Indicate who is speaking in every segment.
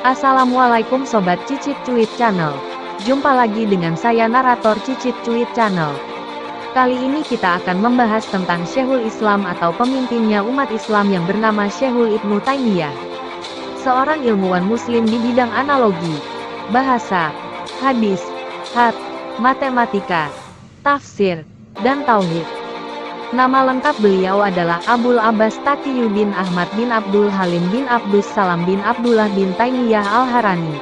Speaker 1: Assalamualaikum Sobat Cicit Cuit Channel. Jumpa lagi dengan saya narator Cicit Cuit Channel. Kali ini kita akan membahas tentang Syekhul Islam atau pemimpinnya umat Islam yang bernama Syekhul Ibnu Taimiyah. Seorang ilmuwan muslim di bidang analogi, bahasa, hadis, matematika, tafsir, dan tauhid. Nama lengkap beliau adalah Abul Abbas Taqiyuddin Ahmad bin Abdul Halim bin Abdus Salam bin Abdullah bin Taimiyah Al-Harani.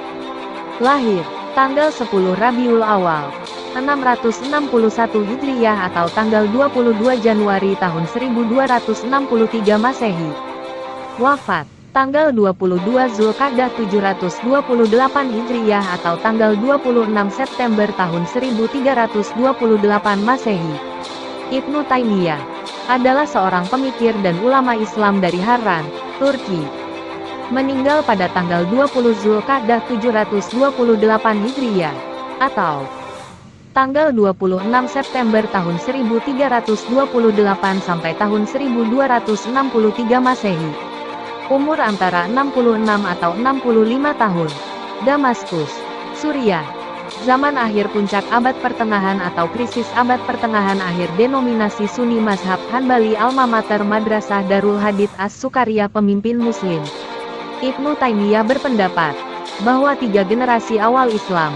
Speaker 1: Lahir tanggal 10 Rabiul Awal 661 Hijriyah atau tanggal 22 Januari tahun 1263 Masehi. Wafat tanggal 22 Zulqa'dah 728 Hijriyah atau tanggal 26 September tahun 1328 Masehi. Ibnu Taimiyah adalah seorang pemikir dan ulama Islam dari Harran, Turki. Meninggal pada tanggal 20 Zulqa'dah 728 Hijriyah atau tanggal 26 September tahun 1328 sampai tahun 1263 Masehi. Umur antara 66 atau 65 tahun. Damaskus, Suriah. Zaman akhir puncak abad pertengahan atau krisis abad pertengahan akhir denominasi Sunni Mazhab Hanbali alma mater Madrasah Darul Hadits As-Sukariyah pemimpin muslim. Ibnu Taimiyah berpendapat bahwa 3 generasi awal Islam,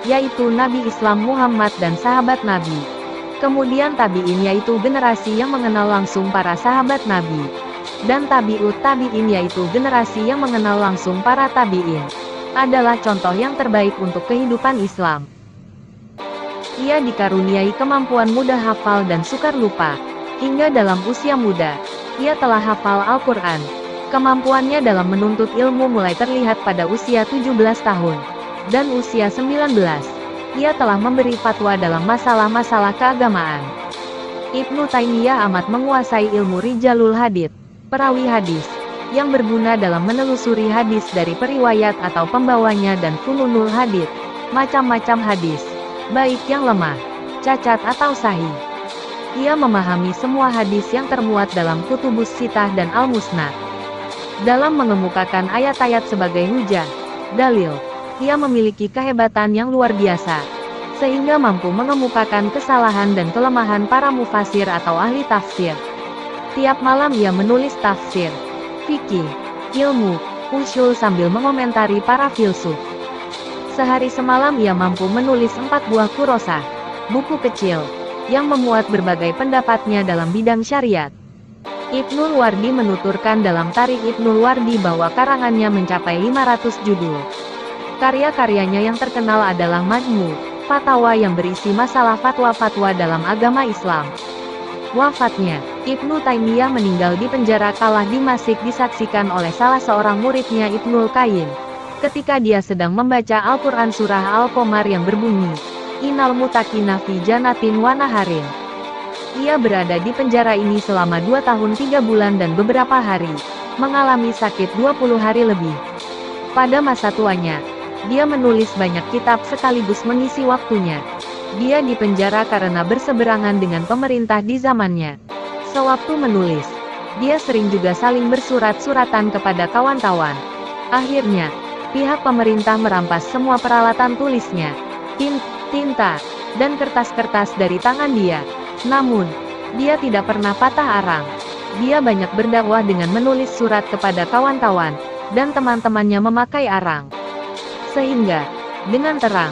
Speaker 1: yaitu Nabi Islam Muhammad dan sahabat Nabi. Kemudian tabi'in yaitu generasi yang mengenal langsung para sahabat Nabi. Dan tabi'ut tabi'in yaitu generasi yang mengenal langsung para tabi'in. Adalah contoh yang terbaik untuk kehidupan Islam. Ia dikaruniai kemampuan mudah hafal dan sukar lupa. Hingga dalam usia muda, ia telah hafal Al-Quran. Kemampuannya dalam menuntut ilmu mulai terlihat pada usia 17 tahun. Dan usia 19, ia telah memberi fatwa dalam masalah-masalah keagamaan. Ibnu Taimiyah amat menguasai ilmu Rijalul Hadits, perawi hadis, yang berguna dalam menelusuri hadis dari periwayat atau pembawanya dan fununul hadits, macam-macam hadis, baik yang lemah, cacat atau sahih. Ia memahami semua hadis yang termuat dalam Kutubus Sittah dan Al-Musnad. Dalam mengemukakan ayat-ayat sebagai hujah, dalil, ia memiliki kehebatan yang luar biasa, sehingga mampu mengemukakan kesalahan dan kelemahan para mufasir atau ahli tafsir. Tiap malam ia menulis tafsir, fikih, ilmu, usul sambil mengomentari para filsuf. Sehari semalam ia mampu menulis 4 buah kurosah, buku kecil, yang memuat berbagai pendapatnya dalam bidang syariat. Ibnul Wardi menuturkan dalam Tarikh Ibnul Wardi bahwa karangannya mencapai 500 judul. Karya-karyanya yang terkenal adalah Majmu' Fatawa yang berisi masalah fatwa-fatwa dalam agama Islam. Wafatnya, Ibnu Taimiyah meninggal di penjara kala Dimasyik disaksikan oleh salah seorang muridnya Ibnul Qayyim. Ketika dia sedang membaca Al-Quran surah Al-Qamar yang berbunyi, Innal muttaqina fi jannatin wa naharin. Ia berada di penjara ini selama 2 tahun 3 bulan dan beberapa hari, mengalami sakit 20 hari lebih. Pada masa tuanya, dia menulis banyak kitab sekaligus mengisi waktunya. Dia dipenjara karena berseberangan dengan pemerintah di zamannya. Sewaktu menulis, dia sering juga saling bersurat-suratan kepada kawan-kawan. Akhirnya, pihak pemerintah merampas semua peralatan tulisnya, tinta, dan kertas-kertas dari tangan dia. Namun, dia tidak pernah patah arang. Dia banyak berdakwah dengan menulis surat kepada kawan-kawan, dan teman-temannya memakai arang. Sehingga, dengan terang,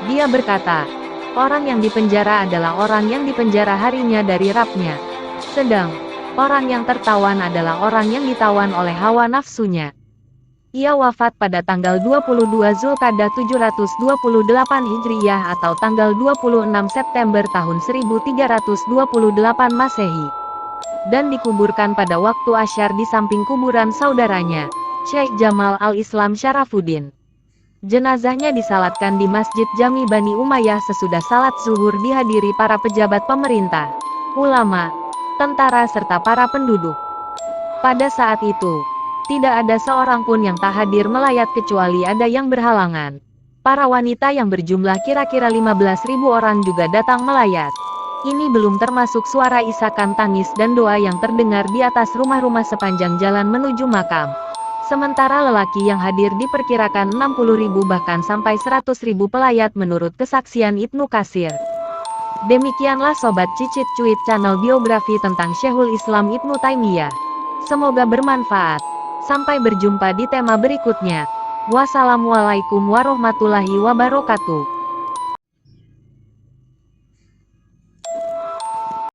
Speaker 1: dia berkata, orang yang dipenjara adalah orang yang dipenjara harinya dari Rabb-nya. Sedang, orang yang tertawan adalah orang yang ditawan oleh hawa nafsunya. Ia wafat pada tanggal 22 Zulqa'dah 728 Hijriyah atau tanggal 26 September tahun 1328 Masehi. Dan dikuburkan pada waktu Asyar di samping kuburan saudaranya, Syekh Jamal Al-Islam Syarafuddin. Jenazahnya disalatkan di Masjid Jami Bani Umayyah sesudah salat zuhur dihadiri para pejabat pemerintah, ulama, tentara serta para penduduk. Pada saat itu, tidak ada seorang pun yang tak hadir melayat kecuali ada yang berhalangan. Para wanita yang berjumlah kira-kira 15.000 orang juga datang melayat. Ini belum termasuk suara isakan tangis dan doa yang terdengar di atas rumah-rumah sepanjang jalan menuju makam. Sementara lelaki yang hadir diperkirakan 60.000 bahkan sampai 100.000 pelayat menurut kesaksian Ibnu Katsir. Demikianlah Sobat Cicit Cuit channel biografi tentang Syekhul Islam Ibnu Taimiyah. Semoga bermanfaat. Sampai berjumpa di tema berikutnya. Wassalamualaikum warahmatullahi wabarakatuh.